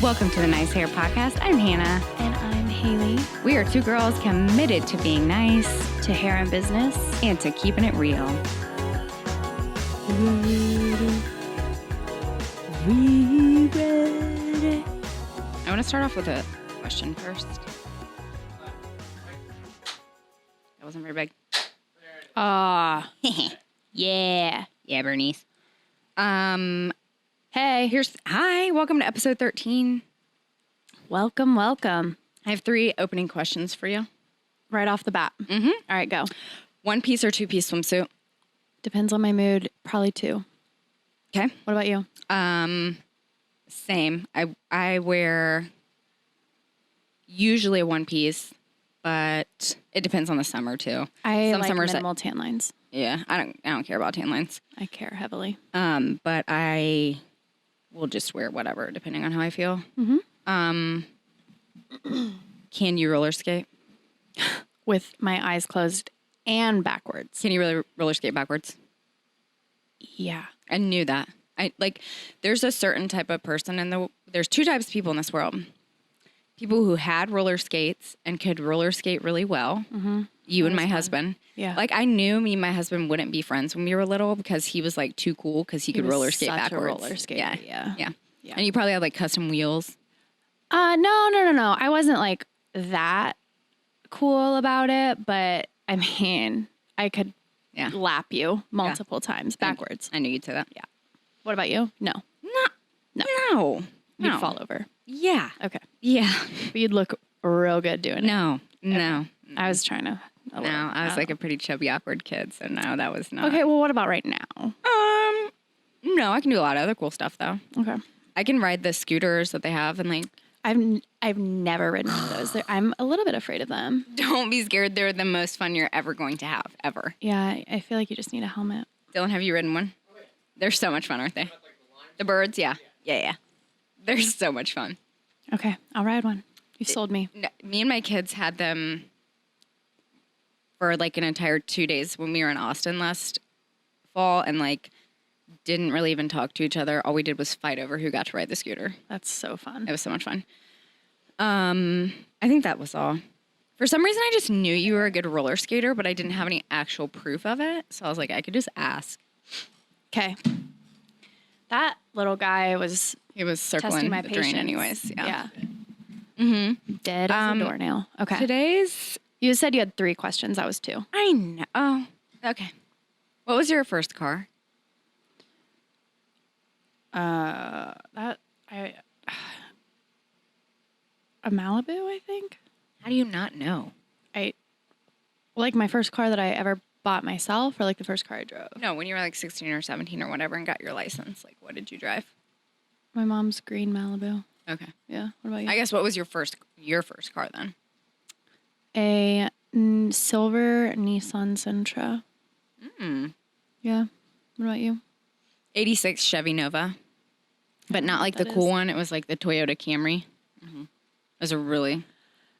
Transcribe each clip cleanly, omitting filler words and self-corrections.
Welcome to the Nice Hair Podcast. I'm Hannah. And I'm Haley. We are two girls committed to being nice, to hair and business, and to keeping it real. We ready? I want to start off with a question first. That wasn't very big. Yeah. Yeah, Bernice. Hey. Hi, welcome to episode 13. Welcome. I have 3 opening questions for you. Right off the bat. Mm-hmm. All right, go. 1-piece or 2-piece swimsuit? Depends on my mood. Probably 2. Okay. What about you? Same. I wear usually a 1-piece, but it depends on the summer too. I like minimal tan lines. Yeah, I don't care about tan lines. I care heavily. But I will just wear whatever depending on how I feel. Mm-hmm. Can you roller skate? With my eyes closed and backwards. Can you really roller skate backwards? Yeah. I knew that. There's a certain type of person there's 2 types of people in this world. People who had roller skates and could roller skate really well. Mm-hmm. You and my fun. husband. Yeah. I knew me and my husband wouldn't be friends when we were little because he was too cool because he could roller skate such backwards. A roller skater. Yeah. And you probably had custom wheels. No. I wasn't that cool about it, but I mean, I could lap you multiple times backwards. I knew you'd say that. Yeah. What about you? No. No. You'd fall over. Yeah. Okay. Yeah. But you'd look real good doing it. No. I was trying to. I was a pretty chubby, awkward kid, so no, that was not. Okay, well, what about right now? No, I can do a lot of other cool stuff, though. Okay. I can ride the scooters that they have and I've never ridden one of those. I'm a little bit afraid of them. Don't be scared. They're the most fun you're ever going to have, ever. Yeah, I feel like you just need a helmet. Dylan, have you ridden one? They're so much fun, aren't they? The birds, yeah. They're so much fun. Okay, I'll ride one. You sold me. Me and my kids had them for an entire 2 days when we were in Austin last fall and didn't really even talk to each other. All we did was fight over who got to ride the scooter. That's so fun. It was so much fun. I think that was all. For some reason, I just knew you were a good roller skater, but I didn't have any actual proof of it. So I was I could just ask. Okay. That little guy was... He was circling my the patience. drain anyways. Yeah. Mm-hmm. Dead as a doornail. Okay. You said you had 3 questions. That was 2. I know. Oh, okay. What was your first car? A Malibu, I think. How do you not know? My first car that I ever bought myself, or the first car I drove. No, when you were 16 or 17 or whatever and got your license, what did you drive? My mom's green Malibu. Okay. Yeah. What about you? I guess what was your first car then? A silver Nissan Sentra. Yeah. What about you? 86 Chevy Nova. But not the cool one. It was the Toyota Camry. Mm-hmm. It was a really...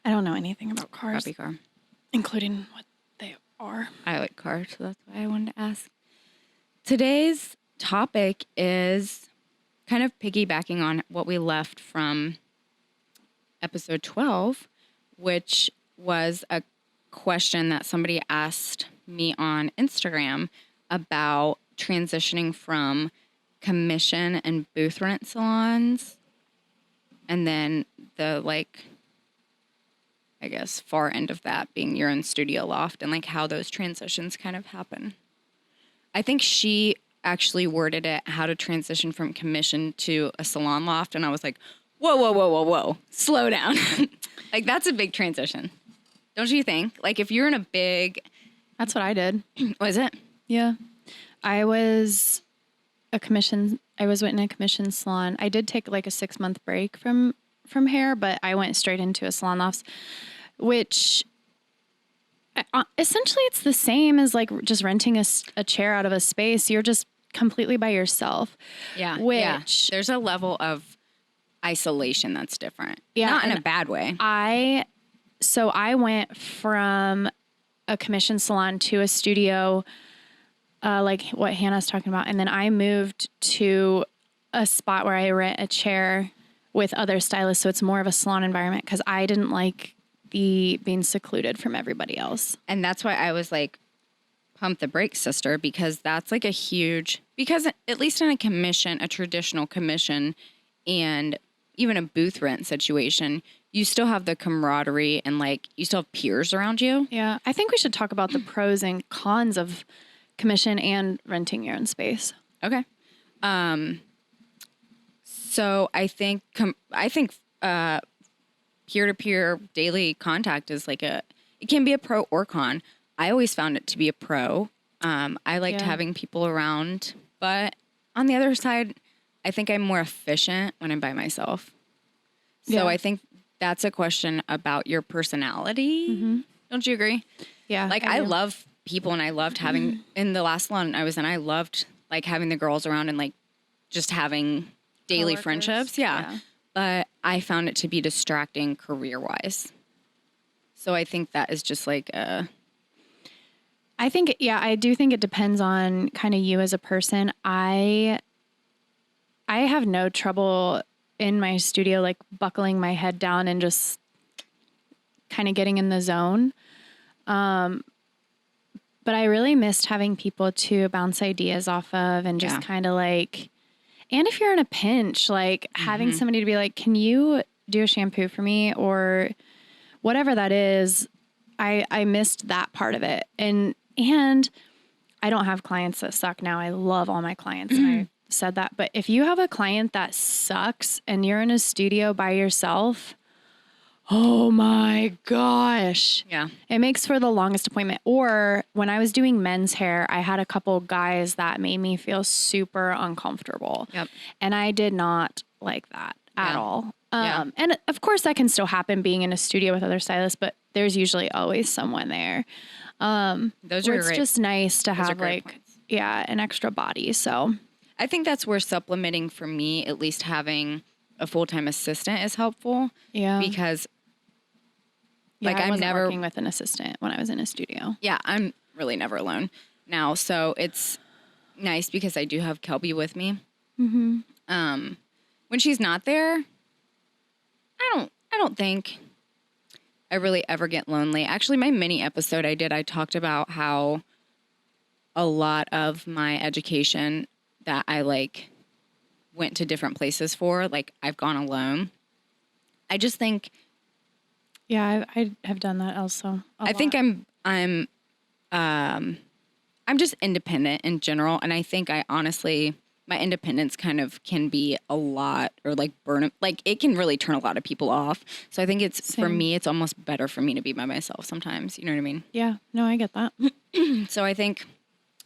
I don't know anything about cars. Crappy car. Including what they are. I like cars, so that's why I wanted to ask. Today's topic is kind of piggybacking on what we left from episode 12, which was a question that somebody asked me on Instagram about transitioning from commission and booth rent salons and then the I guess far end of that being your own studio loft and how those transitions kind of happen. I think she actually worded it how to transition from commission to a salon loft, and I was whoa, slow down. That's a big transition. Don't you think? If you're in a big... That's what I did. Was it? Yeah. I was in a commission salon. I did take a 6-month break from hair, but I went straight into a salon loft, which essentially it's the same as just renting a chair out of a space. You're just completely by yourself. Yeah. Which there's a level of isolation that's different. Yeah. Not in a bad way. I went from a commission salon to a studio, like what Hannah's talking about. And then I moved to a spot where I rent a chair with other stylists. So it's more of a salon environment because I didn't like the being secluded from everybody else. And that's why I was like, pump the brakes, sister, because that's like a huge, because at least in a commission, a traditional commission and even a booth rent situation, you still have the camaraderie and like you still have peers around you. Yeah. I think we should talk about the pros and cons of commission and renting your own space. Okay. So I think peer-to-peer daily contact is like it can be a pro or con. I always found it to be a pro. I liked having people around, but on the other side, I think I'm more efficient when I'm by myself. So I think that's a question about your personality. Mm-hmm. Don't you agree? Yeah. Like I love people and I loved having in the last salon I was in, I loved like having the girls around and like just having daily friendships. Yeah. But I found it to be distracting career-wise. So I think that is just like I do think it depends on kind of you as a person. I have no trouble in my studio, like buckling my head down and just kind of getting in the zone. But I really missed having people to bounce ideas off of and just kind of like, and if you're in a pinch, like having somebody to be like, can you do a shampoo for me or whatever that is. I missed that part of it. And I don't have clients that suck now. I love all my clients. And I said that, but if you have a client that sucks and you're in a studio by yourself, oh my gosh. Yeah. It makes for the longest appointment. Or when I was doing men's hair, I had a couple guys that made me feel super uncomfortable. Yep. And I did not like that at all. Yeah. And of course that can still happen being in a studio with other stylists, but there's usually always someone there. Those are it's great. just nice to have like, points. an extra body. So I think that's where supplementing for me, at least having a full-time assistant is helpful. Yeah. Because like I'm never working with an assistant when I was in a studio. Yeah, I'm really never alone now. So it's nice because I do have Kelby with me. Mm-hmm. When she's not there, I don't think I really ever get lonely. Actually, my mini episode I talked about how a lot of my education that I like went to different places for, like I've gone alone. I just think. Yeah, I have done that also. I think I'm just independent in general, and I think I honestly my independence kind of can be a lot or like burn like it can really turn a lot of people off. So I think it's for me it's almost better for me to be by myself sometimes, you know what I mean? Yeah, no, I get that. So I think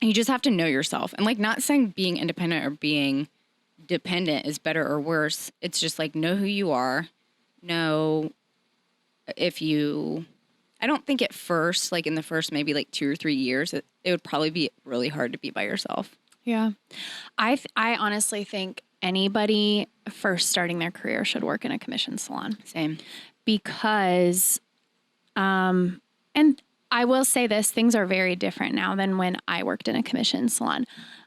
you just have to know yourself, and like not saying being independent or being dependent is better or worse. It's just like know who you are, know if you, I don't think at first, like in the first maybe like 2 or 3 years, it would probably be really hard to be by yourself. Yeah. I honestly think anybody first starting their career should work in a commission salon. Same. Because, and I will say this, things are very different now than when I worked in a commission salon.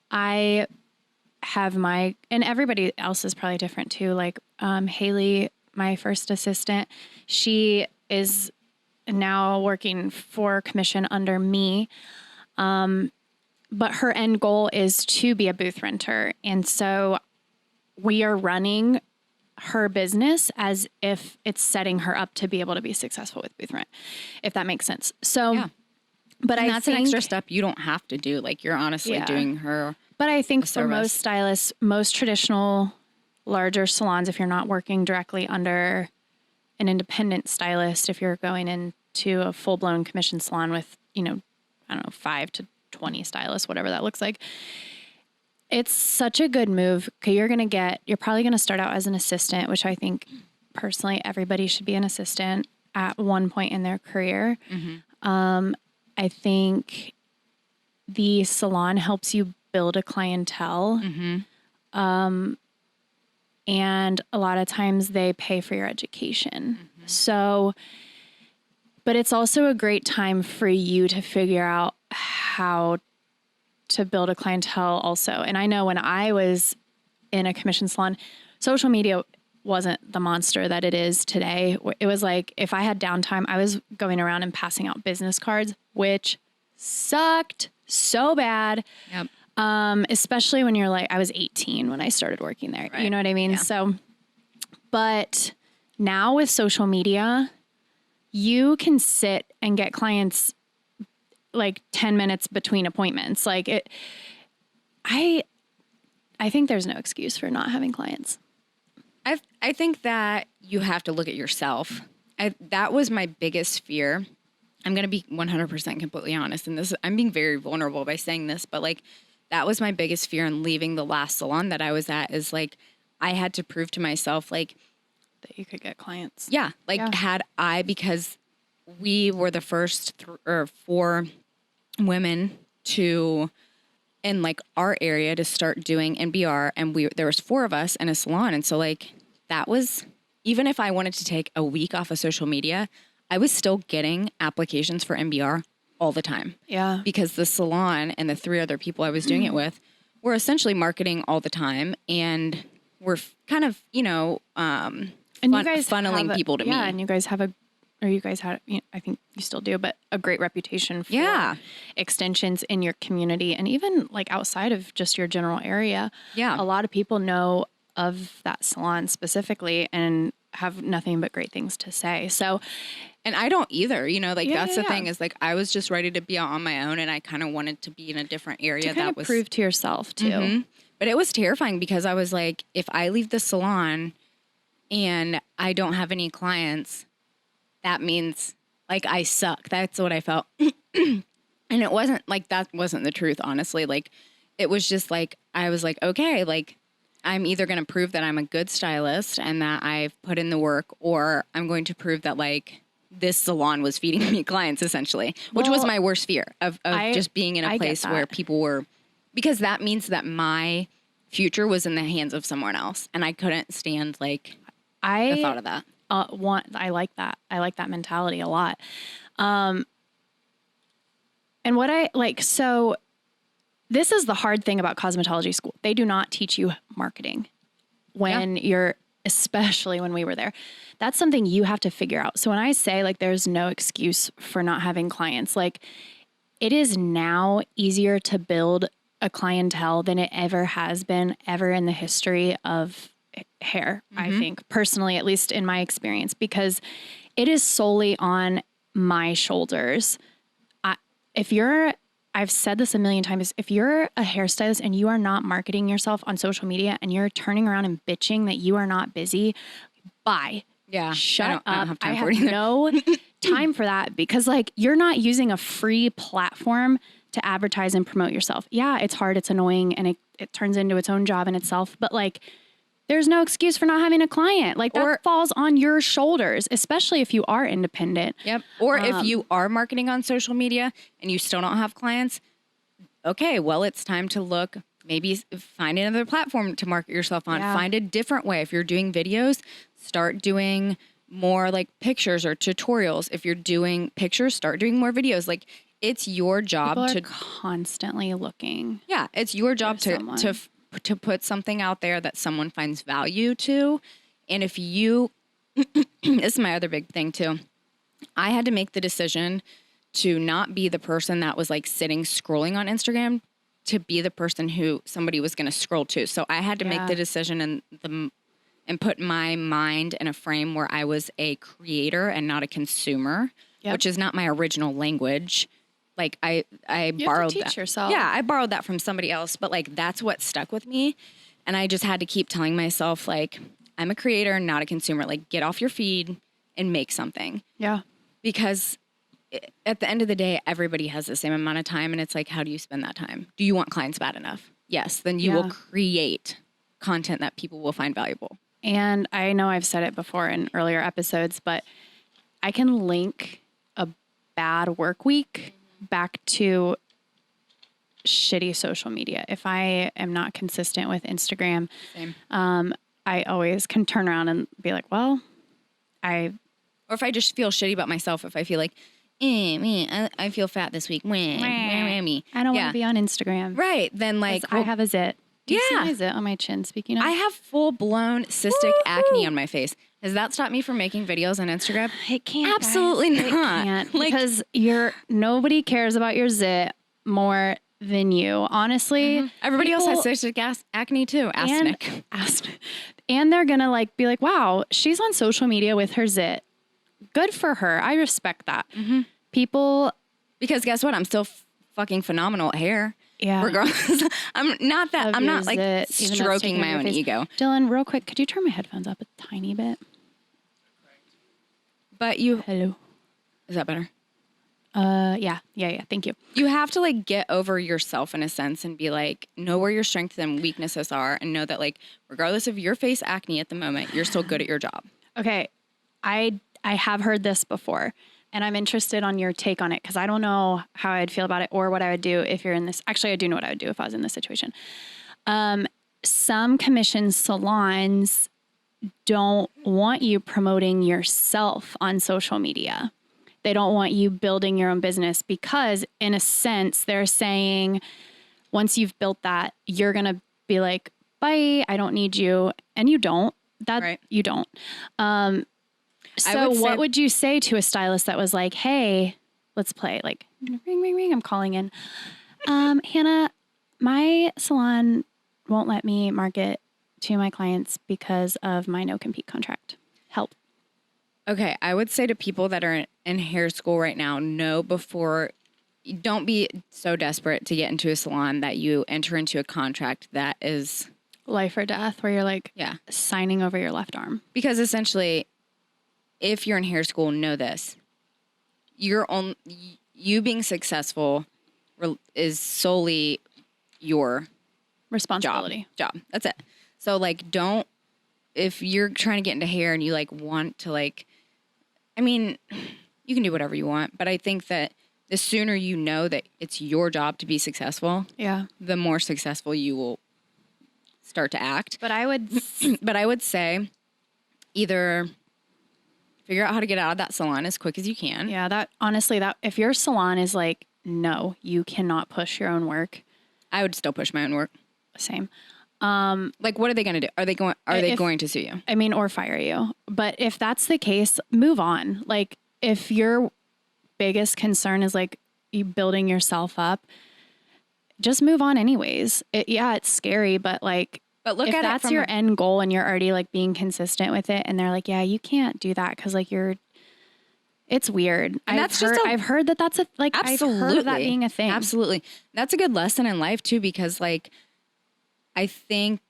I have and everybody else is probably different too. Like, Haley, my first assistant, she is now working for commission under me. But her end goal is to be a booth renter. And so we are running her business as if it's setting her up to be able to be successful with booth rent, if that makes sense. So, yeah. But and that's an extra step you don't have to do. Like you're honestly doing her. But I think for most stylists, most traditional larger salons, if you're not working directly under an independent stylist, if you're going into a full blown commission salon with, 5 to 20 stylists, whatever that looks like, it's such a good move. Okay, you're probably going to start out as an assistant, which I think personally everybody should be an assistant at one point in their career. Mm-hmm. I think the salon helps you build a clientele. Mm-hmm. And a lot of times they pay for your education. Mm-hmm. So, but it's also a great time for you to figure out how to build a clientele also. And I know when I was in a commission salon, social media wasn't the monster that it is today. It was like, if I had downtime, I was going around and passing out business cards, which sucked so bad. Yep. Especially when you're like, I was 18 when I started working there. Right. You know what I mean? Yeah. So, but now with social media, you can sit and get clients like 10 minutes between appointments. Like I think there's no excuse for not having clients. I think that you have to look at yourself. That was my biggest fear. I'm going to be 100% completely honest. And I'm being very vulnerable by saying this, but like, that was my biggest fear in leaving the last salon that I was at, is like, I had to prove to myself, like, that you could get clients. Yeah. Like, had I, because we were the first 4 women in like our area to start doing NBR, and there was 4 of us in a salon. And so like, that was, even if I wanted to take a week off of social media, I was still getting applications for NBR all the time. Yeah. Because the salon and the 3 other people I was doing it with were essentially marketing all the time, and were kind of, you know, and you guys funneling people to me. Yeah, and you guys had, I think you still do, but a great reputation for extensions in your community, and even like outside of just your general area. Yeah. A lot of people know of that salon specifically and have nothing but great things to say. So, and I don't either, you know, like that's the thing, is like, I was just ready to be out on my own, and I kind of wanted to be in a different area to kind of prove to yourself too. Mm-hmm. But it was terrifying, because I was like, if I leave the salon and I don't have any clients, that means like I suck. That's what I felt. And it wasn't like, that wasn't the truth, honestly. Like, it was just like, I was like, okay, like, I'm either going to prove that I'm a good stylist and that I've put in the work, or I'm going to prove that like this salon was feeding me clients, essentially, which was my worst fear of just being in a place where people were, because that means that my future was in the hands of someone else, and I couldn't stand like the thought of that. I like that. I like that mentality a lot. And what I like, so this is the hard thing about cosmetology school. They do not teach you marketing when especially when we were there. That's something you have to figure out. So when I say like, there's no excuse for not having clients, like, it is now easier to build a clientele than it ever has been ever in the history of hair. I think personally, at least in my experience, because it is solely on my shoulders. I've said this a million times, if you're a hairstylist and you are not marketing yourself on social media and you're turning around and bitching that you are not busy, bye. Yeah. Shut up. I don't have time I for have it either. no time for that, because like, you're not using a free platform to advertise and promote yourself. Yeah, it's hard, it's annoying, and it turns into its own job in itself. But like, there's no excuse for not having a client. Like, that falls on your shoulders, especially if you are independent. Yep. Or if you are marketing on social media and you still don't have clients, okay, well, it's time to look, maybe find another platform to market yourself on. Yeah. Find a different way. If you're doing videos, start doing more like pictures or tutorials. If you're doing pictures, start doing more videos. Like, it's your job to constantly looking. Yeah, it's your job to put something out there that someone finds value to. And if you, this is my other big thing too. I had to make the decision to not be the person that was like sitting scrolling on Instagram, to be the person who somebody was going to scroll to. So I had to make the decision and put my mind in a frame where I was a creator and not a consumer, which is not my original language. Like I borrowed that. Yourself. Yeah, I borrowed that from somebody else, but like, that's what stuck with me. And I just had to keep telling myself, like, I'm a creator, not a consumer. Like, get off your feed and make something. Yeah. Because at the end of the day, everybody has the same amount of time. And it's like, how do you spend that time? Do you want clients bad enough? Yes. Then you will create content that people will find valuable. And I know I've said it before in earlier episodes, but I can link a bad work week back to shitty social media. If I am not consistent with Instagram, I always can turn around and be like, well, or if I just feel shitty about myself, if I feel like, I feel fat this week. Me. I don't want to be on Instagram. Right. Then like, I have a zit. Do you see Yeah. my zit on my chin? Speaking of, I have full-blown cystic acne on my face. Does that stop me from making videos on Instagram? it can't. Absolutely guys. not. It can't Like- because nobody cares about your zit more than you. Honestly, Everybody else people- has cystic acne too. Ask and Nick. and they're gonna like be like, wow, she's on social media with her zit. Good for her. I respect that. People, Because guess what? I'm still fucking phenomenal at hair. yeah. Regardless, I'm not that. of I'm your not like zit, even though it's stroking taking my up your own face. ego. Dylan, real quick, could you turn my headphones up a tiny bit? But you, Hello. is that better? Yeah. Thank you. You have to like get over yourself in a sense and be like, know where your strengths and weaknesses are, and know that like, regardless of your face acne at the moment, you're still good at your job. Okay, I have heard this before, and I'm interested on your take on it because I don't know how I'd feel about it or what I would do if you're in this. Actually, I do know what I would do if I was in this situation. Some commission salons don't want you promoting yourself on social media. They don't want you building your own business because, in a sense, they're saying once you've built that, you're going to be like, bye, I don't need you. And you don't. Right. You don't. So what would you say to a stylist that was like, hey, let's play, like, ring, ring, ring, I'm calling in. Hannah, my salon won't let me market to my clients because of my no-compete contract. Help. Okay, I would say to people that are in hair school right now, know before, don't be so desperate to get into a salon that you enter into a contract that is Life or death, where you're like signing over your left arm. Because essentially, if you're in hair school, know this. You being successful is solely your Responsibility. job. That's it. So like, if you're trying to get into hair and you like want to like, I mean, you can do whatever you want, but I think that the sooner you know that it's your job to be successful, the more successful you will start to act. But I would say either figure out how to get out of that salon as quick as you can. Yeah, that honestly, that if your salon is like, no, you cannot push your own work. I would still push my own work. Same. Like, what are they going to do? Are they going to sue you? I mean, or fire you. But if that's the case, move on. Like, if your biggest concern is like you building yourself up, just move on anyways. It's scary, but like, look if at that's your end goal and you're already like being consistent with it and they're like, yeah, you can't do that because like it's weird. And I've heard that that's absolutely. I've heard of that being a thing. Absolutely. That's a good lesson in life too, because like, I think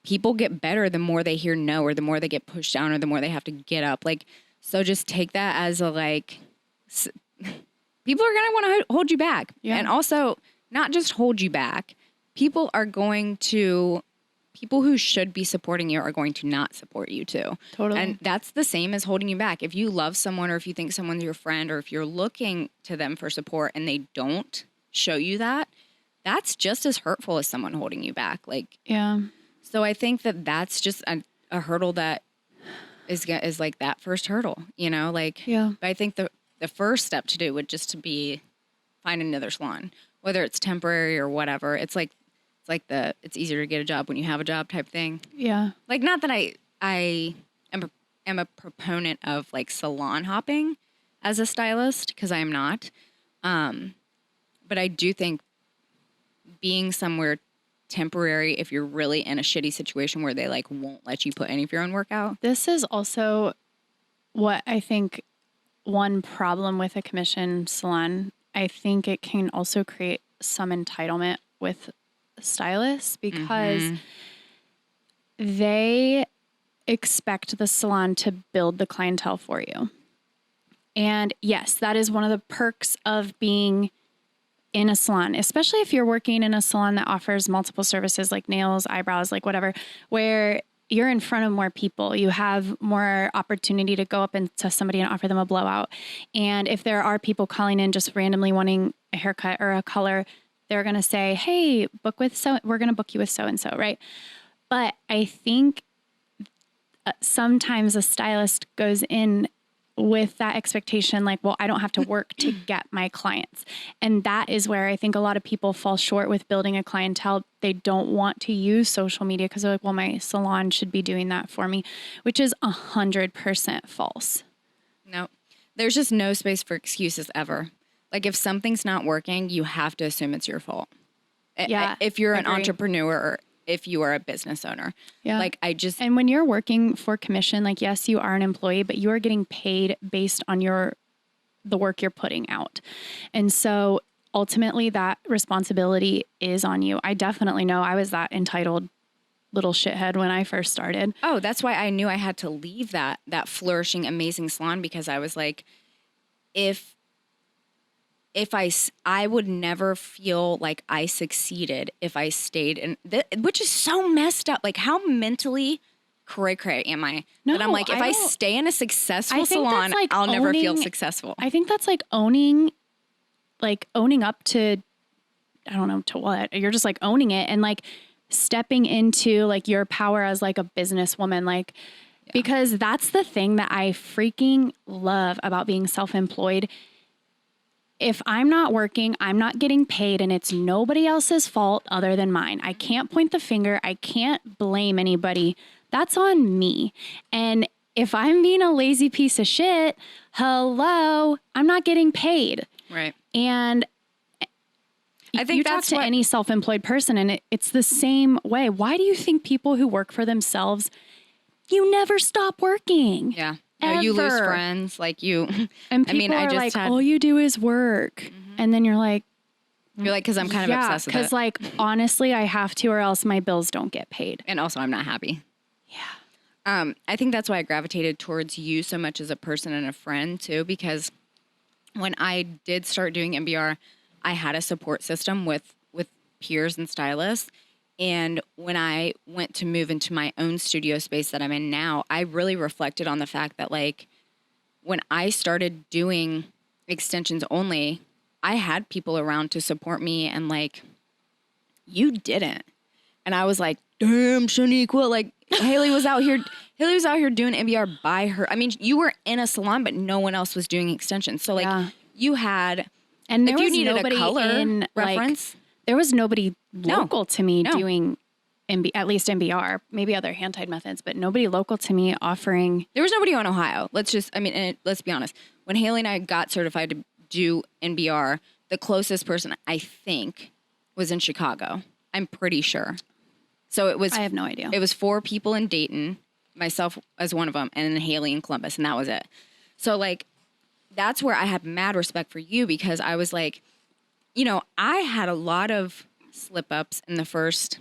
people get better the more they hear no, or the more they get pushed down, or the more they have to get up. Like, so just take that as a like, people are going to want to hold you back. Yeah. And also not just hold you back. People who should be supporting you are going to not support you too. Totally. And that's the same as holding you back. If you love someone, or if you think someone's your friend, or if you're looking to them for support and they don't show you that, that's just as hurtful as someone holding you back. Like, yeah. So I think that that's just a hurdle that is like that first hurdle, you know, like, yeah. But I think the first step to do would just to be find another salon, whether it's temporary or whatever. It's easier to get a job when you have a job type thing. Yeah. Like, not that I am a proponent of like salon hopping as a stylist, because I am not. But I do think being somewhere temporary, if you're really in a shitty situation where they like won't let you put any of your own work out. This is also what I think one problem with a commission salon. I think it can also create some entitlement with stylists because they expect the salon to build the clientele for you. And yes, that is one of the perks of being in a salon, especially if you're working in a salon that offers multiple services like nails, eyebrows, like whatever, where you're in front of more people. You have more opportunity to go up to somebody and offer them a blowout. And if there are people calling in just randomly wanting a haircut or a color, they're going to say, hey, we're going to book you with so-and-so, right? But I think sometimes a stylist goes in with that expectation, like, well, I don't have to work to get my clients. And that is where I think a lot of people fall short with building a clientele. They don't want to use social media because they're like, well, my salon should be doing that for me, which is 100% false. No, there's just no space for excuses ever. Like if something's not working, you have to assume it's your fault. Yeah, If you're an agree. entrepreneur or if you are a business owner. Yeah. Like And when you're working for commission, like, yes, you are an employee, but you are getting paid based on the work you're putting out. And so ultimately that responsibility is on you. I definitely know I was that entitled little shithead when I first started. Oh, that's why I knew I had to leave that flourishing, amazing salon, because I was like, if I would never feel like I succeeded if I stayed in, which is so messed up. Like how mentally cray am I? No, that I'm like, if I stay in a successful salon, like I'll never feel successful. I think that's like owning up to, I don't know to what, you're just like owning it and like stepping into like your power as like a businesswoman, like, because that's the thing that I freaking love about being self-employed. If I'm not working, I'm not getting paid, and it's nobody else's fault other than mine. I can't point the finger. I can't blame anybody. That's on me. And if I'm being a lazy piece of shit, hello, I'm not getting paid. Right. And I think you talk to any self-employed person, and it's the same way. Why do you think people who work for themselves, you never stop working? Yeah. No, you lose friends, like you. And people are like, all you do is work. Mm-hmm. And then you're like, because I'm kind of obsessed with it. Because like, honestly, I have to, or else my bills don't get paid. And also I'm not happy. Yeah. I think that's why I gravitated towards you so much as a person and a friend too, because when I did start doing MBR, I had a support system with peers and stylists. And when I went to move into my own studio space that I'm in now, I really reflected on the fact that like when I started doing extensions only, I had people around to support me, and like you didn't. And I was like, damn, Shaniqua, like Haley was out here doing MBR by her. I mean, you were in a salon, but no one else was doing extensions. So like you had, and there if was you needed nobody a color in reference. Like, there was nobody local to me doing at least MBR, maybe other hand-tied methods, but nobody local to me offering. There was nobody in Ohio. Let's be honest. When Haley and I got certified to do NBR, the closest person I think was in Chicago. I'm pretty sure. So it was. I have no idea. It was 4 people in Dayton, myself as one of them, and then Haley in Columbus, and that was it. So like, that's where I have mad respect for you, because I was like, you know, I had a lot of slip ups in the first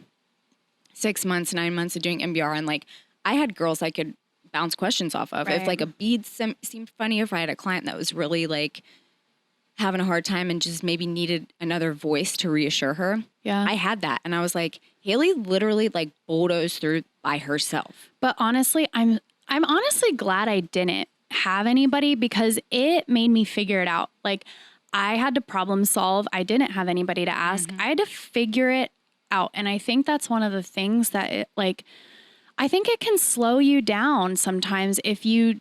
6 months, 9 months of doing MBR. And like, I had girls I could bounce questions off of. If like a bead seemed funny, if I had a client that was really like having a hard time and just maybe needed another voice to reassure her. Yeah. I had that. And I was like, Haley literally like bulldozed through by herself. But honestly, I'm honestly glad I didn't have anybody, because it made me figure it out. Like, I had to problem solve. I didn't have anybody to ask. I had to figure it out. And I think that's one of the things that I think it can slow you down sometimes if you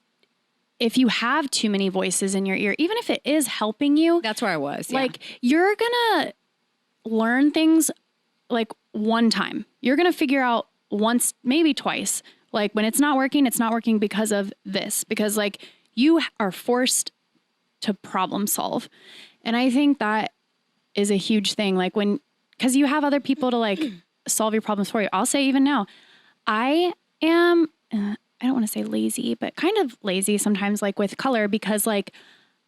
have too many voices in your ear, even if it is helping you. That's where I was. Like, you're going to learn things like one time. You're going to figure out once, maybe twice. Like, when it's not working because of this, because like you are forced to problem solve. And I think that is a huge thing. Like, because you have other people to like solve your problems for you. I'll say even now, I am, I don't want to say lazy, but kind of lazy sometimes, like with color, because like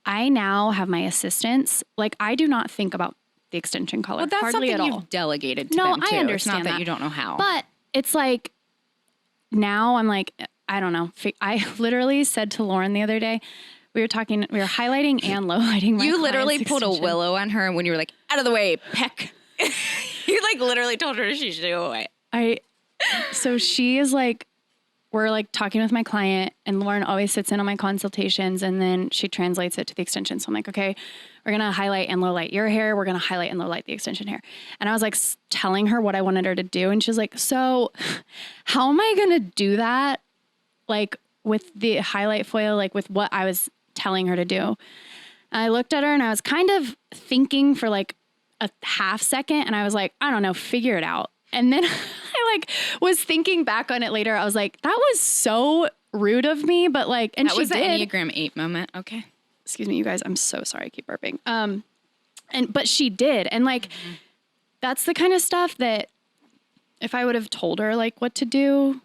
I now have my assistants. Like, I do not think about the extension color. Well, that's hardly something at all. you've delegated to them too. I understand it's not that you don't know how. But it's like, now I'm like, I don't know. I literally said to Lauren the other day, we were highlighting and lowlighting my You literally pulled extension. a willow on her when you were like, out of the way, peck. You like literally told her she should go away. So she is like, we're like talking with my client, and Lauren always sits in on my consultations, and then she translates it to the extension. So I'm like, okay, we're going to highlight and lowlight your hair. We're going to highlight and lowlight the extension hair. And I was like telling her what I wanted her to do. And she's like, so how am I going to do that? Like with the highlight foil, like with what I was telling her to do. And I looked at her and I was kind of thinking for like a half second, and I was like, I don't know, figure it out. And then I like was thinking back on it later. I was like, that was so rude of me, but like, and that she was did. the Enneagram 8 moment. Okay. Excuse me, you guys. I'm so sorry. I keep burping. But she did. And like, that's the kind of stuff that if I would have told her like what to do,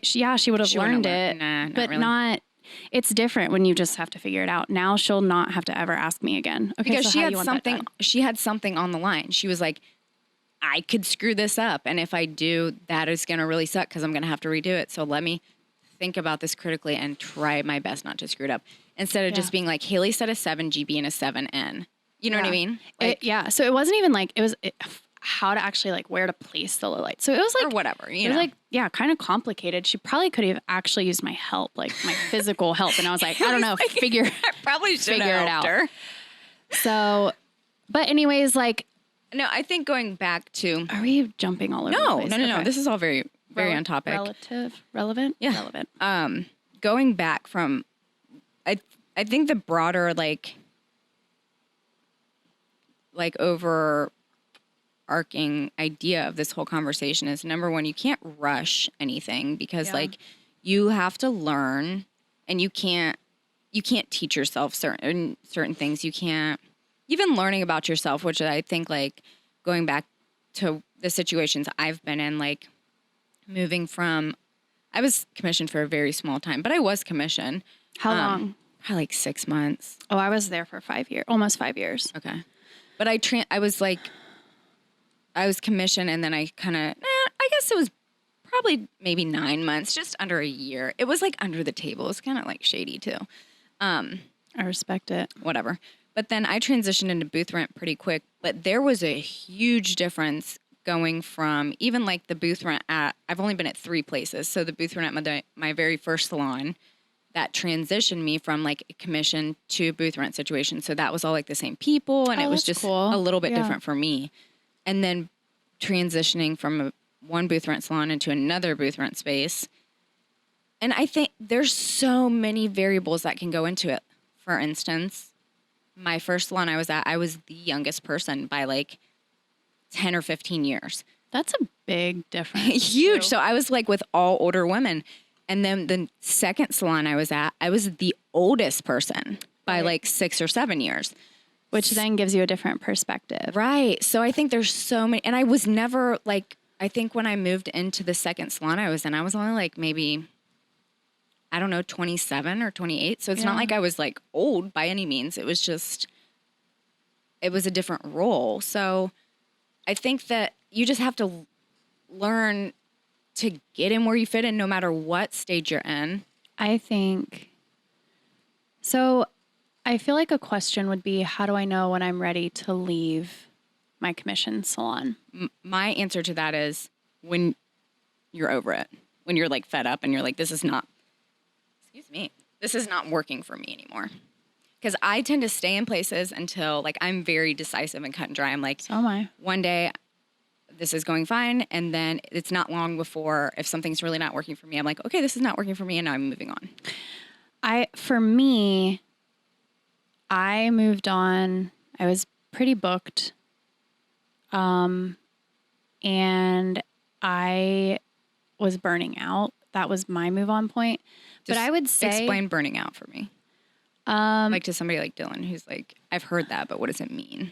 she would have learned it. Nah, not but really. not, it's different when you just have to figure it out. Now she'll not have to ever ask me again. Okay, Because so she how had do you want that something, done? she had something on the line. She was like, I could screw this up. And if I do, that is going to really suck because I'm going to have to redo it. So let me think about this critically and try my best not to screw it up. Instead of just being like, Haley said a 7GB and a 7N. You know what I mean? Like, So it wasn't even like, how to actually like where to place the low light. So it was like, or whatever, it was like, kind of complicated. She probably could have actually used my help, like my physical help. And I was like, I don't know, I probably should figure have it helped out. her. So, but anyways, like, No, I think going back to... are we jumping all over the No, place? no. This is all very, very on topic. Relevant? Yeah. Relevant. Going back from... I think the broader, like overarching idea of this whole conversation is, number one, you can't rush anything because like you have to learn, and you can't teach yourself certain things. You can't even learning about yourself, which I think like going back to the situations I've been in, like moving from, I was commissioned for a very small time, but I was commissioned. How long? Probably like 6 months. Oh, I was there for 5 years, almost 5 years. Okay. But I was commissioned, and then I kind of, I guess it was probably maybe 9 months, just under a year. It was like under the table. It was kind of like shady too. I respect it. Whatever. But then I transitioned into booth rent pretty quick. But there was a huge difference going from even like the booth rent at, I've only been at 3 places. So the booth rent at my very first salon, that transitioned me from like a commission to a booth rent situation. So that was all like the same people, and it was just cool. a little bit different for me. And then transitioning from one booth rent salon into another booth rent space. And I think there's so many variables that can go into it. For instance, my first salon I was at, I was the youngest person by like 10 or 15 years. That's a big difference. Huge. Too. So I was like with all older women. And then the second salon I was at, I was the oldest person by like 6 or 7 years. Which then gives you a different perspective. Right. So I think there's so many, and I was never like, I think when I moved into the second salon I was in, I was only like maybe, I don't know, 27 or 28. So it's not like I was like old by any means. It was just, it was a different role. So I think that you just have to learn to get in where you fit in no matter what stage you're in. I think, so I feel like a question would be, how do I know when I'm ready to leave my commission salon? My answer to that is when you're over it, when you're like fed up and you're like, this is not working for me anymore. Because I tend to stay in places until like I'm very decisive and cut and dry. I'm like, so am I. One day this is going fine. And then it's not long before, if something's really not working for me, I'm like, okay, this is not working for me. And now I'm moving on. For me, I moved on. I was pretty booked. And I was burning out. That was my move on point. But I would say, explain burning out for me. Like to somebody like Dylan, who's like, I've heard that, but what does it mean?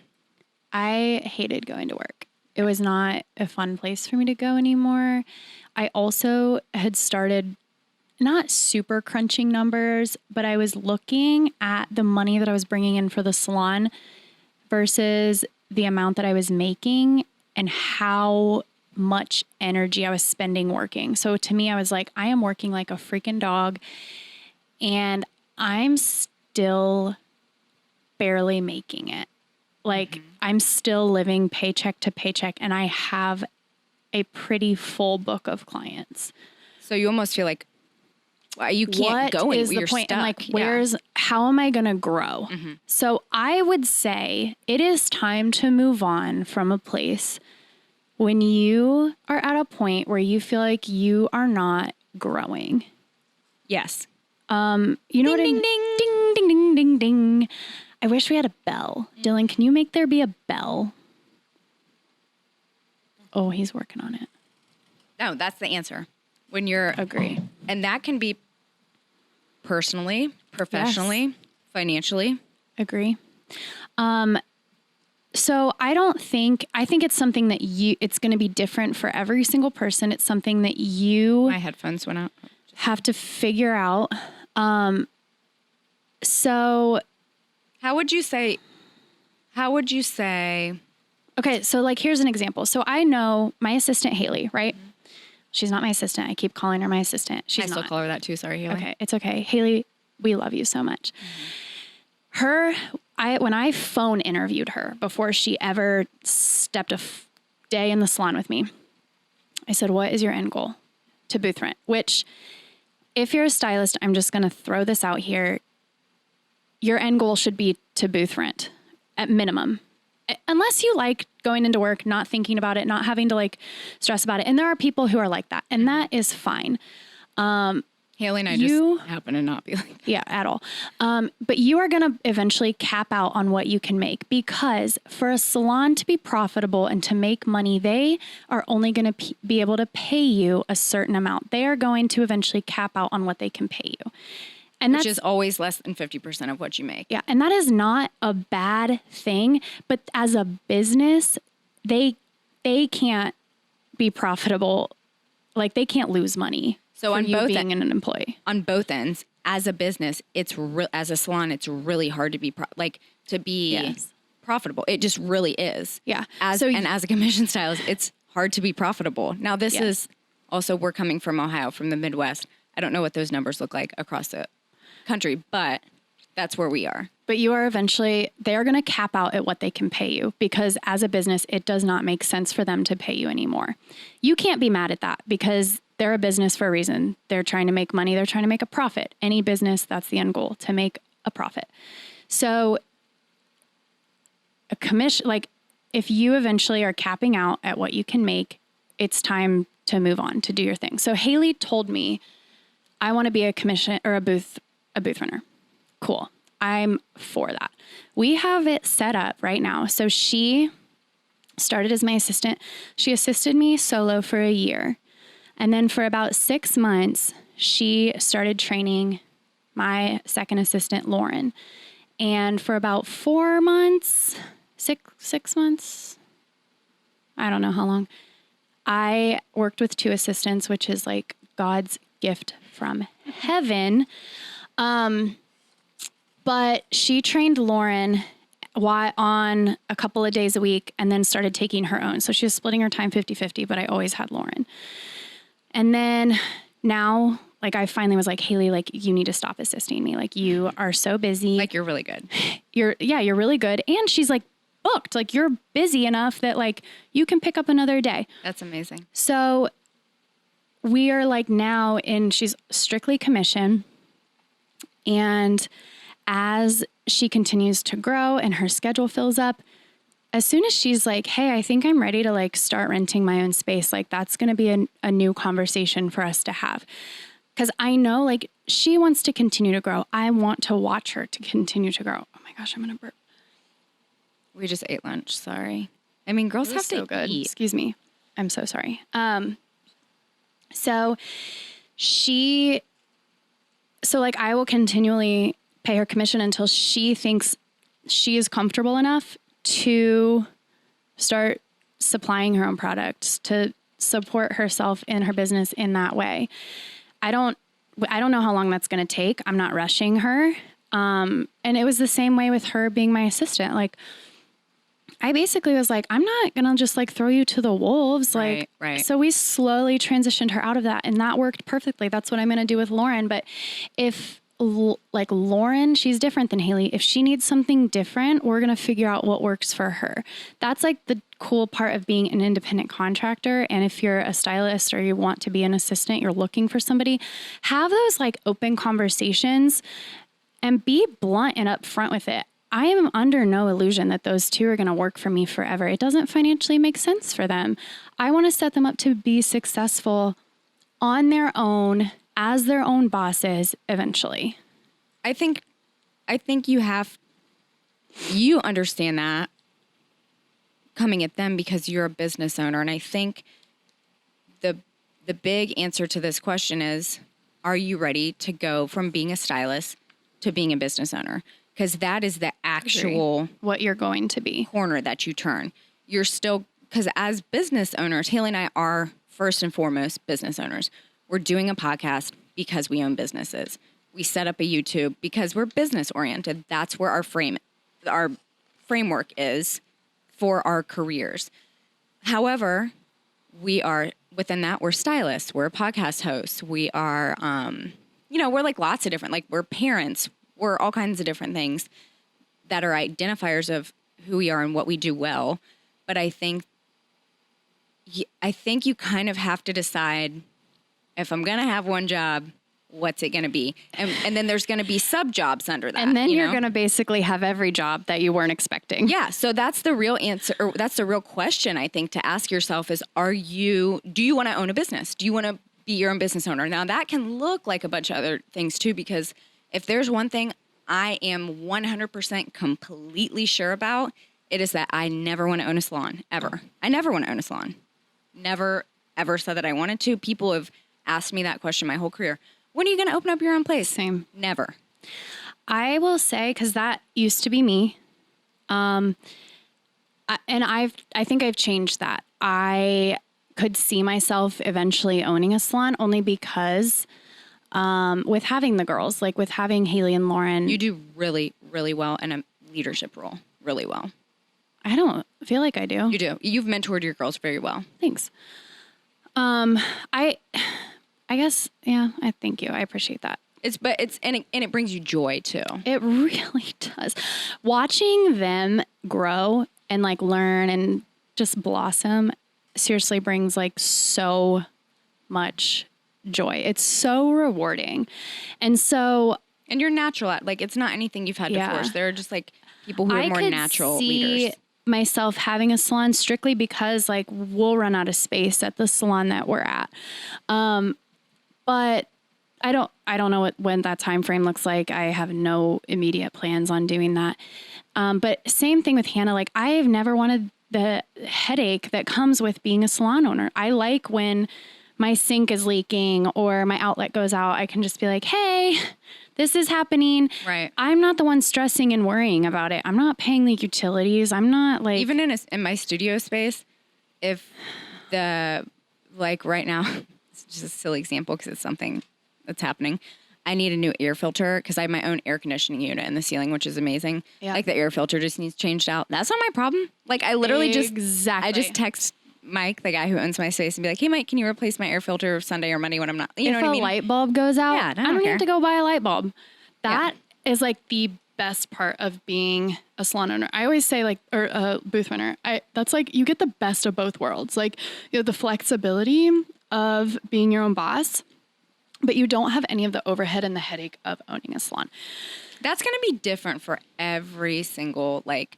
I hated going to work. It was not a fun place for me to go anymore. I also had started not super crunching numbers, but I was looking at the money that I was bringing in for the salon versus the amount that I was making and how much energy I was spending working. So to me, I was like, I am working like a freaking dog, and I'm still barely making it. Like I'm still living paycheck to paycheck, and I have a pretty full book of clients. So you almost feel like, well, you can't go anywhere. What is the point? And like, how am I going to grow? Mm-hmm. So I would say it is time to move on from a place when you are at a point where you feel like you are not growing. Yes. You know what I mean? Ding, ding, ding, Ding, ding, ding. I wish we had a bell. Dylan, can you make there be a bell? Oh, he's working on it. No, that's the answer. When you're... Agree. And that can be personally, professionally, financially. Agree. So I think it's something that it's going to be different for every single person. It's something that you My headphones went out. have to figure out. So How would you say, okay, so like, here's an example. So I know my assistant, Haley, right? Mm-hmm. She's not my assistant. I keep calling her my assistant. She's I still not. call her that too. Sorry, Haley. Okay, it's okay. Haley, we love you so much. Mm-hmm. When I phone interviewed her before she ever stepped a day in the salon with me, I said, what is your end goal to booth rent? Which, if you're a stylist, I'm just going to throw this out here. Your end goal should be to booth rent at minimum. Unless you like going into work, not thinking about it, not having to like stress about it. And there are people who are like that, and that is fine. Haley and I just happen to not be like that. Yeah, at all. But you are going to eventually cap out on what you can make, because for a salon to be profitable and to make money, they are only going to be able to pay you a certain amount. They are going to eventually cap out on what they can pay you. And which is always less than 50% of what you make. Yeah. And that is not a bad thing. But as a business, they can't be profitable. Like, they can't lose money. So on both being an employee. On both ends, as a business, as a salon, it's really hard to be profitable. It just really is. Yeah. As a commission stylist, it's hard to be profitable. Now, this is also, we're coming from Ohio, from the Midwest. I don't know what those numbers look like across the country, but that's where we are. But you are they're going to cap out at what they can pay you, because as a business, it does not make sense for them to pay you anymore. You can't be mad at that, because they're a business for a reason. They're trying to make money. They're trying to make a profit. Any business, that's the end goal, to make a profit. So a commission, like, if you eventually are capping out at what you can make, it's time to move on, to do your thing. So Haley told me, I want to be a commission or a booth renter. Cool. I'm for that. We have it set up right now. So she started as my assistant. She assisted me solo for a year. And then for about 6 months, she started training my second assistant, Lauren. And for about 4 months, six months, I don't know how long, I worked with 2 assistants, which is like God's gift from heaven. But she trained Lauren on a couple of days a week, and then started taking her own. So she was splitting her time 50-50, but I always had Lauren. And then now, like, I finally was like, Haley, like, you need to stop assisting me. Like, you are so busy. Like, you're really good. You're really good. And she's like booked. Like, you're busy enough that like you can pick up another day. That's amazing. So we are like now she's strictly commission. And as she continues to grow and her schedule fills up, as soon as she's like, hey, I think I'm ready to like start renting my own space, like that's going to be a new conversation for us to have. Because I know like she wants to continue to grow. I want to watch her to continue to grow. Oh my gosh, I'm going to burp. We just ate lunch. Sorry. I mean, girls have to eat. Excuse me. I'm so sorry. So like I will continually pay her commission until she thinks she is comfortable enough to start supplying her own products, to support herself in her business in that way. I don't know how long that's going to take. I'm not rushing her. And it was the same way with her being my assistant. Like, I basically was like, I'm not going to just like throw you to the wolves. Like, right. So we slowly transitioned her out of that, and that worked perfectly. That's what I'm going to do with Lauren. But if like Lauren, she's different than Haley. If she needs something different, we're going to figure out what works for her. That's like the cool part of being an independent contractor. And if you're a stylist or you want to be an assistant, you're looking for somebody, have those like open conversations and be blunt and upfront with it. I am under no illusion that those 2 are going to work for me forever. It doesn't financially make sense for them. I want to set them up to be successful on their own, as their own bosses eventually. I think I think you understand that coming at them because you're a business owner. And I think the big answer to this question is, are you ready to go from being a stylist to being a business owner? Because that is the actual what you're going to be corner that you turn. You're still, because as business owners, Haley and I are first and foremost business owners. We're doing a podcast because we own businesses. We set up a YouTube because we're business oriented. That's where our framework is for our careers. However, we are within that. We're stylists. We're podcast hosts. We are, we're like lots of different. Like we're parents. We're all kinds of different things that are identifiers of who we are and what we do well. But I think you kind of have to decide, if I'm going to have one job, what's it going to be? And then there's going to be sub jobs under that. And then you're going to basically have every job that you weren't expecting. Yeah. So that's the real answer. Or that's the real question, I think, to ask yourself is, do you want to own a business? Do you want to be your own business owner? Now that can look like a bunch of other things too, because if there's one thing I am 100% completely sure about, it is that I never want to own a salon, ever. I never want to own a salon. Never, ever said that I wanted to. People have asked me that question my whole career. When are you going to open up your own place? Same. Never. I will say, because that used to be me. I think I've changed that. I could see myself eventually owning a salon only because with having the girls, like with having Haley and Lauren. You do really, really well in a leadership role. Really well. I don't feel like I do. You do. You've mentored your girls very well. Thanks. I guess, yeah, I thank you. I appreciate that. And it brings you joy too. It really does. Watching them grow and like learn and just blossom seriously brings like so much joy. It's so rewarding. And you're natural at, like, it's not anything you've had to force. There are just like people who are more natural leaders. Myself having a salon strictly because like we'll run out of space at the salon that we're at. But I don't know when that time frame looks like. I have no immediate plans on doing that. But same thing with Hannah. Like I have never wanted the headache that comes with being a salon owner. I like when my sink is leaking or my outlet goes out, I can just be like, hey, this is happening. Right. I'm not the one stressing and worrying about it. I'm not paying the utilities. I'm not like... Even in my studio space, if like right now, it's just a silly example because it's something that's happening. I need a new air filter because I have my own air conditioning unit in the ceiling, which is amazing. Yeah. Like the air filter just needs changed out. That's not my problem. Like I literally I just text Mike, the guy who owns my space, and be like, hey, Mike, can you replace my air filter Sunday or Monday when I'm not, you know what I mean? If a light bulb goes out, yeah, I don't care. need to go buy a light bulb. That is like the best part of being a salon owner. I always say or a booth runner. That's like, you get the best of both worlds. Like, you have the flexibility of being your own boss, but you don't have any of the overhead and the headache of owning a salon. That's going to be different for every single like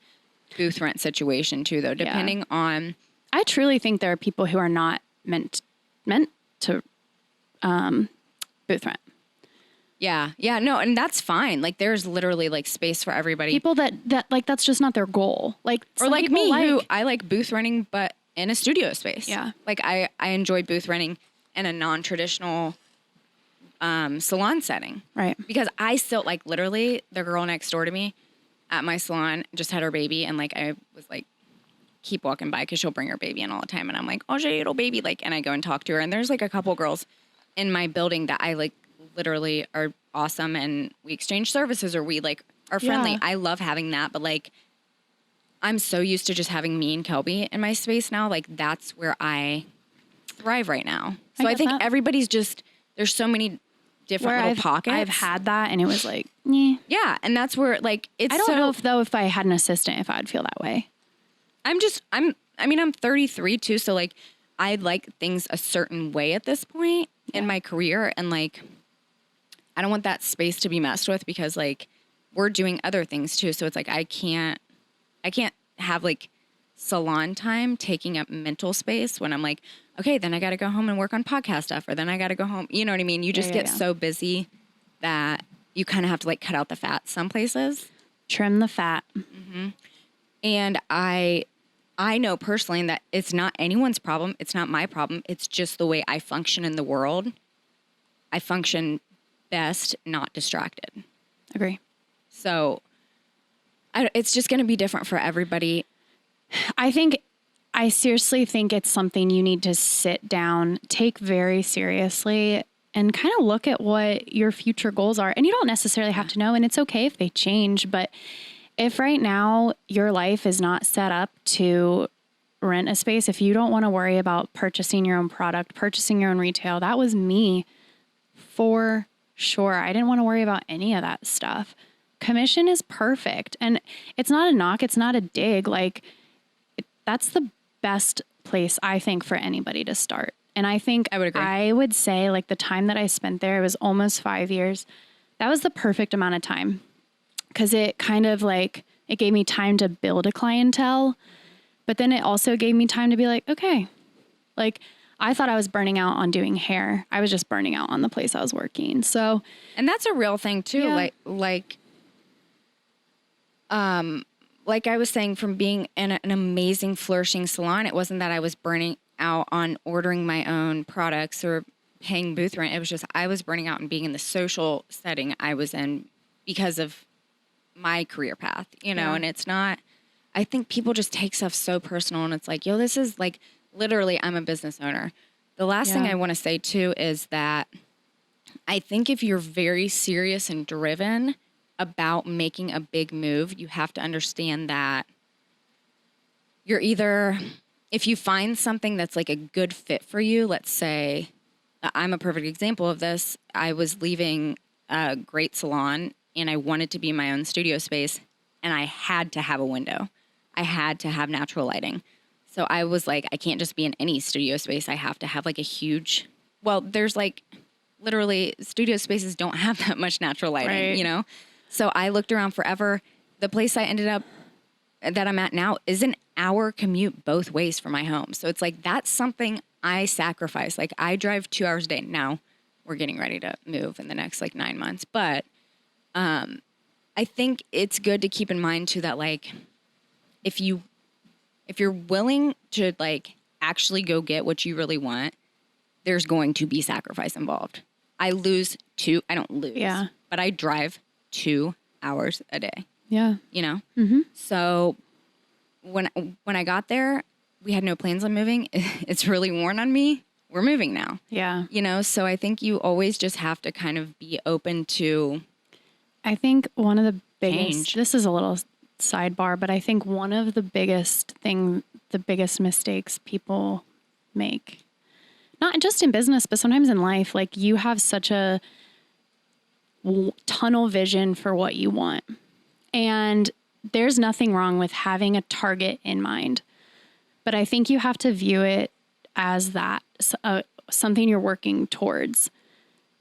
booth rent situation too, though, depending on. I truly think there are people who are not meant to booth rent. Yeah. Yeah. No, and that's fine. Like there's literally like space for everybody. People that like, that's just not their goal. Like, or like me, who I like booth renting, but in a studio space. Yeah. Like I enjoy booth renting in a non-traditional salon setting. Right. Because I still like literally the girl next door to me at my salon just had her baby. And like, I was like, keep walking by because she'll bring her baby in all the time. And I'm like, oh, she little baby. Like, and I go and talk to her. And there's like a couple girls in my building that I like literally are awesome. And we exchange services or we like are friendly. Yeah. I love having that. But like, I'm so used to just having me and Kelby in my space now. Like that's where I thrive right now. So I think everybody's just, there's so many different little pockets. I've had that and it was like, yeah. Yeah. And that's where like, it's I don't know if I had an assistant, if I'd feel that way. I'm 33 too. So like, I like things a certain way at this point in my career. And like, I don't want that space to be messed with because like we're doing other things too. So it's like, I can't have like salon time taking up mental space when I'm like, okay, then I got to go home and work on podcast stuff or then I got to go home. You know what I mean? You just get so busy that you kind of have to like cut out the fat some places. Trim the fat. And I know personally that it's not anyone's problem. It's not my problem. It's just the way I function in the world. I function best not distracted. Agree. So it's just going to be different for everybody. I seriously think it's something you need to sit down, take very seriously, and kind of look at what your future goals are. And you don't necessarily have to know, and it's okay if they change. But if right now your life is not set up to rent a space, if you don't want to worry about purchasing your own product, purchasing your own retail, that was me for sure. I didn't want to worry about any of that stuff. Commission is perfect. And it's not a knock. It's not a dig. Like, that's the best place, I think, for anybody to start. And I think I would agree. I would say, like, the time that I spent there, it was almost 5 years. That was the perfect amount of time, because it kind of like, it gave me time to build a clientele, but then it also gave me time to be like, okay, like, I thought I was burning out on doing hair. I was just burning out on the place I was working. So, and that's a real thing too. Yeah. Like I was saying, from being in an amazing, flourishing salon, it wasn't that I was burning out on ordering my own products or paying booth rent. It was just I was burning out and being in the social setting I was in because of my career path, you know. Yeah. And it's not, I think people just take stuff so personal, and it's like, yo, this is like, literally, I'm a business owner. The last thing I want to say too is that I think if you're very serious and driven about making a big move, you have to understand that you're either, if you find something that's like a good fit for you, let's say, I'm a perfect example of this. I was leaving a great salon and I wanted to be my own studio space, and I had to have a window. I had to have natural lighting. So I was like, I can't just be in any studio space. I have to have like a huge, well, there's like literally studio spaces don't have that much natural lighting, Right. you know? So I looked around forever. The place I ended up that I'm at now is an hour commute both ways from my home. So it's like, that's something I sacrifice. Like, I drive 2 hours a day. Now we're getting ready to move in the next like 9 months. But I think it's good to keep in mind too that like, if you're willing to like actually go get what you really want, there's going to be sacrifice involved. I don't lose, but I drive 2 hours a day. Yeah. You know? Mm-hmm. So when I got there, we had no plans on moving. It's really worn on me. We're moving now. Yeah. You know, so I think you always just have to kind of be open to, I think one of the biggest, change. this is a little sidebar, but I think one of the biggest mistakes people make, not just in business, but sometimes in life, like, you have such a tunnel vision for what you want. And there's nothing wrong with having a target in mind. But I think you have to view it as that, something you're working towards.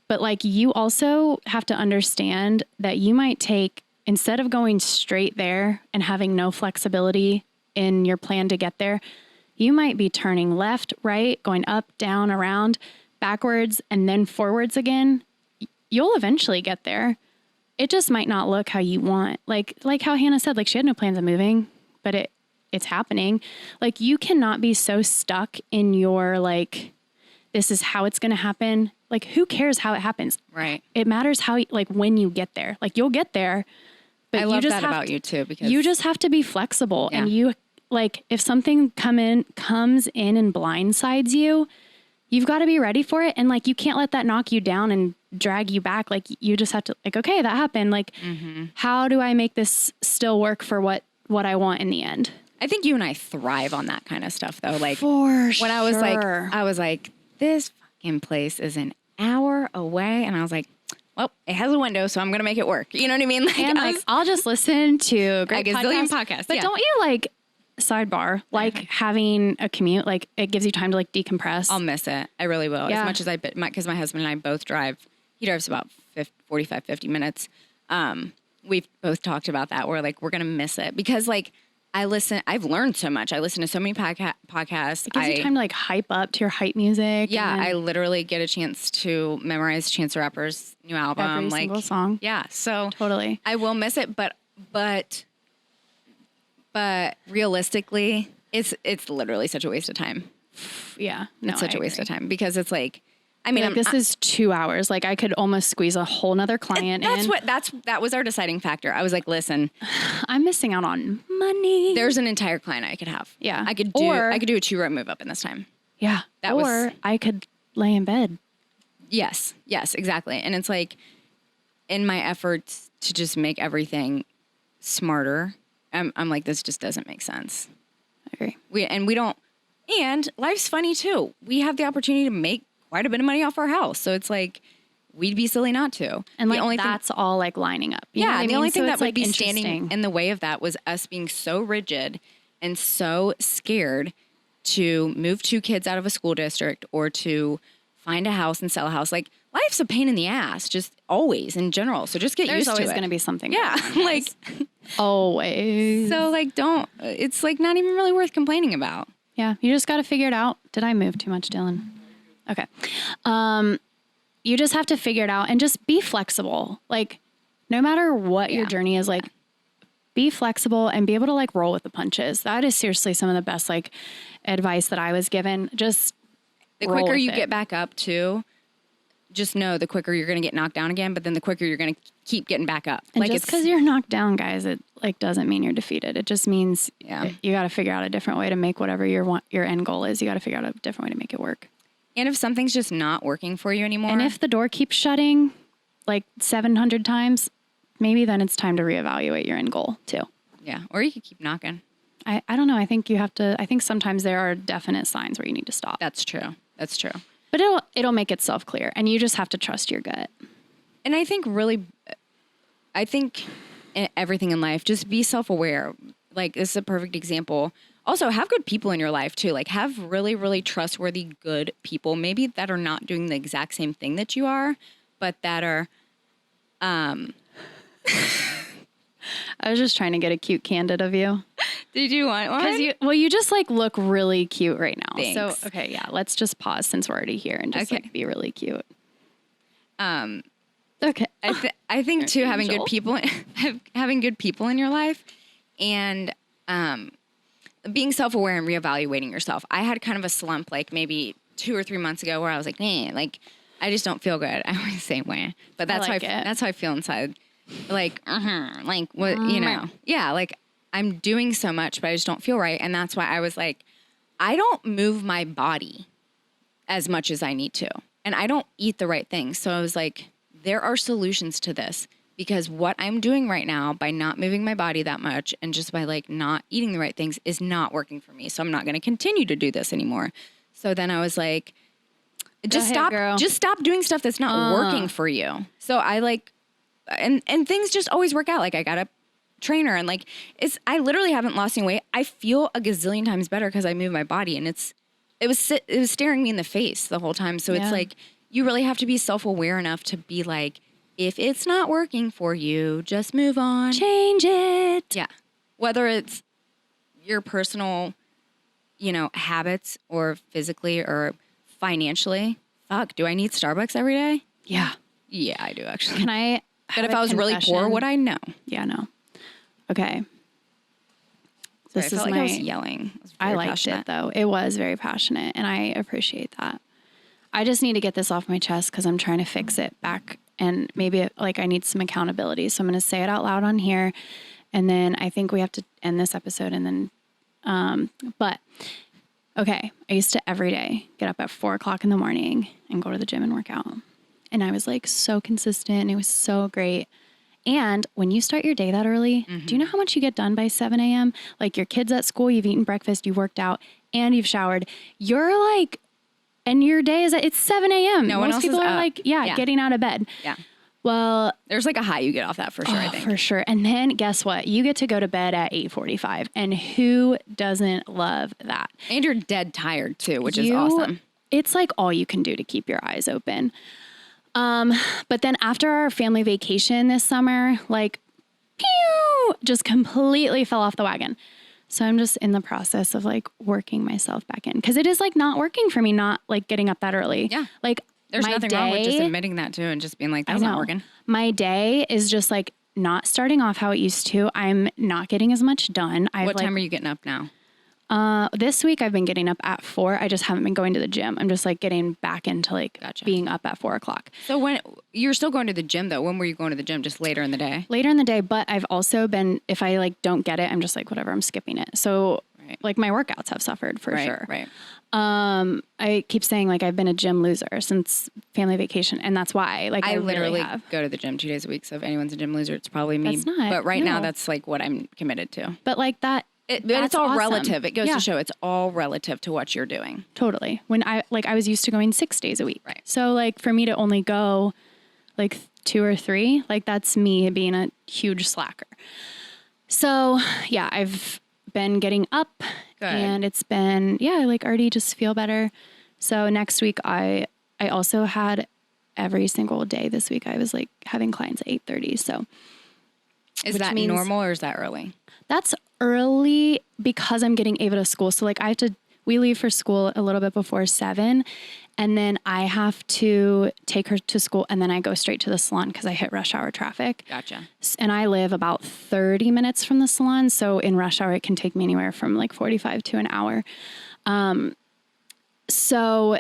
But like, you also have to understand that you might take, instead of going straight there and having no flexibility in your plan to get there, you might be turning left, right, going up, down, around, backwards, and then forwards again. You'll eventually get there. It just might not look how you want. Like how Hannah said, like, she had no plans of moving, but it's happening. Like, you cannot be so stuck in your, like, this is how it's going to happen. Like, who cares how it happens? right? It matters how, like, when you get there. Like, you'll get there, but I you love just that have about to, you too, because you just have to be flexible. Yeah. And you, like, if something comes in and blindsides you, you've got to be ready for it. And like, you can't let that knock you down and drag you back. Like, you just have to, like, okay, that happened. Like, how do I make this still work for what I want in the end? I think you and I thrive on that kind of stuff though. Like, For when I was like, this fucking place is an hour away. And I was like, well, it has a window, so I'm going to make it work. You know what I mean? Like, and like, I'll just listen to a great a gazillion podcasts. But Yeah. don't you, like, sidebar, like, having a commute, like, it gives you time to, like, decompress? I'll miss it. I really will. Yeah. As much as because my husband and I both drive. He drives about 45, 50 minutes. We've both talked about that. We're like, we're going to miss it because, like, I've learned so much. I listen to so many podcasts. It gives you time to like hype up to your hype music. Yeah, and I literally get a chance to memorize Chance the Rapper's new album. every single song. Yeah, so Totally. I will miss it, but realistically, it's literally such a waste of time. Yeah. No, It's such a waste of time because it's like, I mean, like, this is 2 hours. Like I could almost squeeze a whole nother client in. That was our deciding factor. I was like, listen, I'm missing out on money. there's an entire client I could have. Yeah. I could do a 2-row move up in this time. Yeah. I could lay in bed. Yes, exactly. And it's like, in my efforts to just make everything smarter, I'm like, this just doesn't make sense. I agree. And life's funny too. We have the opportunity to make quite a bit of money off our house. So it's like, we'd be silly not to. And like, that's all like lining up. You know what I mean? The only thing that would like be standing in the way of that was us being so rigid and so scared to move 2 kids out of a school district or to find a house and sell a house. Like, life's a pain in the ass, just always in general. So just get used to it. There's always going to be something. Yeah. Like, always. so like, it's like not even really worth complaining about. Yeah. You just got to figure it out. Did I move too much, Dylan? Okay. You just have to figure it out and just be flexible. Like, no matter what your journey is, like, be flexible and be able to like roll with the punches. That is seriously some of the best like advice that I was given. Just the quicker you get back up too, just know the quicker you're going to get knocked down again, but then the quicker you're going to keep getting back up. And like, just because you're knocked down, guys, it like doesn't mean you're defeated. It just means you got to figure out a different way to make whatever your end goal is. You got to figure out a different way to make it work. And if something's just not working for you anymore. And if the door keeps shutting like 700 times, maybe then it's time to reevaluate your end goal too. Yeah. Or you could keep knocking. I don't know. I think sometimes there are definite signs where you need to stop. That's true. But it'll make itself clear, and you just have to trust your gut. And I think in everything in life, just be self-aware. Like, this is a perfect example. Also, have good people in your life too. Like, have really, really trustworthy, good people, maybe that are not doing the exact same thing that you are, but that are, I was just trying to get a cute candid of you. Did you want one? Because you just like look really cute right now. Thanks. So, okay, yeah, let's just pause since we're already here and just like be really cute. Okay. I think too, having good people in your life and, being self-aware and reevaluating yourself. I had kind of a slump like maybe 2 or 3 months ago where I was like, like I just don't feel good. I always say wah, but that's how I feel inside. Like, like what, yeah, like I'm doing so much, but I just don't feel right. And that's why I was like, I don't move my body as much as I need to. And I don't eat the right things. So I was like, there are solutions to this. Because what I'm doing right now by not moving my body that much and just by like not eating the right things is not working for me. So I'm not going to continue to do this anymore. So then I was like, just stop doing stuff that's not working for you. So I like, and things just always work out. Like I got a trainer and like I literally haven't lost any weight. I feel a gazillion times better because I move my body and it was staring me in the face the whole time. So it's like, you really have to be self-aware enough to be like, if it's not working for you, just move on. Change it. Yeah. Whether it's your personal, habits or physically or financially. Fuck, do I need Starbucks every day? Yeah. Yeah, I do actually. Can I But if I was really poor, would I? No. Yeah, no. Okay. Sorry, I felt like I was yelling. I liked it though. It was very passionate and I appreciate that. I just need to get this off my chest because I'm trying to fix it back. And maybe I need some accountability. So I'm going to say it out loud on here. And then I think we have to end this episode. And then, okay. I used to every day get up at 4:00 in the morning and go to the gym and work out. And I was like so consistent. And it was so great. And when you start your day that early, do you know how much you get done by 7 a.m.? Like your kid's at school, you've eaten breakfast, you worked out, and you've showered. You're like, and your day it's 7 a.m. No one else people is are up. like, getting out of bed. Yeah. Well, there's like a high you get off that for sure, I think. For sure. And then guess what? You get to go to bed at 8:45. And who doesn't love that? And you're dead tired too, which is awesome. It's like all you can do to keep your eyes open. But then after our family vacation this summer, like, pew, just completely fell off the wagon. So I'm just in the process of like working myself back in because it is like not working for me, not like getting up that early. Yeah. Like There's my nothing wrong with just admitting that too and just being like, that's not working. My day is just like not starting off how it used to. I'm not getting as much done. What time are you getting up now? This week I've been getting up at 4. I just haven't been going to the gym. I'm just like getting back into like being up at 4 o'clock. So when you're still going to the gym though, when were you going to the gym? Just later in the day? Later in the day, but I've also been, if I like don't get it, I'm just like, whatever, I'm skipping it. So like my workouts have suffered for sure. Right. I keep saying like I've been a gym loser since family vacation, and that's why. Like I literally really go to the gym 2 days a week. So if anyone's a gym loser, it's probably me. That's not, but right now, no. that's like what I'm committed to. But like that, but it's all awesome. relative. It goes to show it's all relative to what you're doing. Totally. When I was used to going 6 days a week. Right. So like for me to only go like 2 or 3, like that's me being a huge slacker. So yeah, I've been getting up. Good. And it's been, I like already just feel better. So next week I also had every single day this week I was like having clients at 8:30. So is that normal or is that early? That's early because I'm getting Ava to school. So like we leave for school a little bit before 7 and then I have to take her to school and then I go straight to the salon because I hit rush hour traffic. Gotcha. And I live about 30 minutes from the salon. So in rush hour, it can take me anywhere from like 45 to an hour. So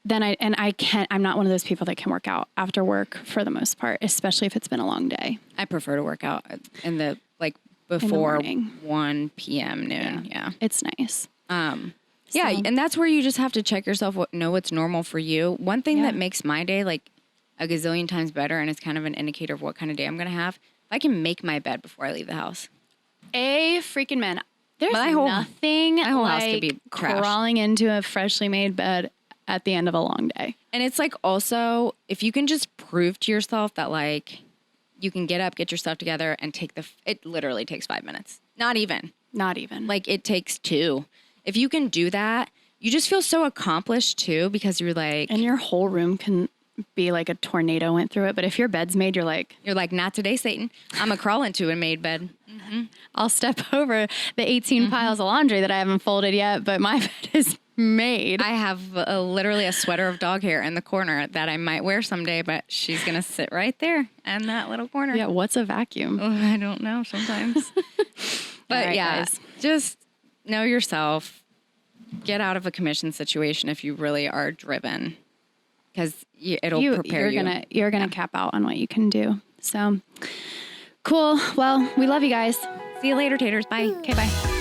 then I'm not one of those people that can work out after work for the most part, especially if it's been a long day. I prefer to work out in the before 1 p.m. noon. Yeah. It's nice. Yeah. And that's where you just have to check yourself, know what's normal for you. One thing that makes my day like a gazillion times better, and it's kind of an indicator of what kind of day I'm going to have, if I can make my bed before I leave the house. A freaking man. There's my nothing whole like house could be trashed. Crawling into a freshly made bed at the end of a long day. And it's like also, if you can just prove to yourself that like you can get up, get your stuff together, and it literally takes 5 minutes. Not even. Like it takes 2. If you can do that, you just feel so accomplished too because you're like... And your whole room can be like a tornado went through it. But if your bed's made, you're like, not today, Satan. I'm going to crawl into a made bed. Mm-hmm. I'll step over the 18 piles of laundry that I haven't folded yet, but my bed is made. I have literally a sweater of dog hair in the corner that I might wear someday, but she's going to sit right there in that little corner. Yeah, what's a vacuum? Oh, I don't know sometimes. But right, guys. Just know yourself. Get out of a commission situation if you really are driven, because it'll prepare you. You're gonna cap out on what you can do. So cool. Well, we love you guys. See you later, taters. Bye. Okay, bye.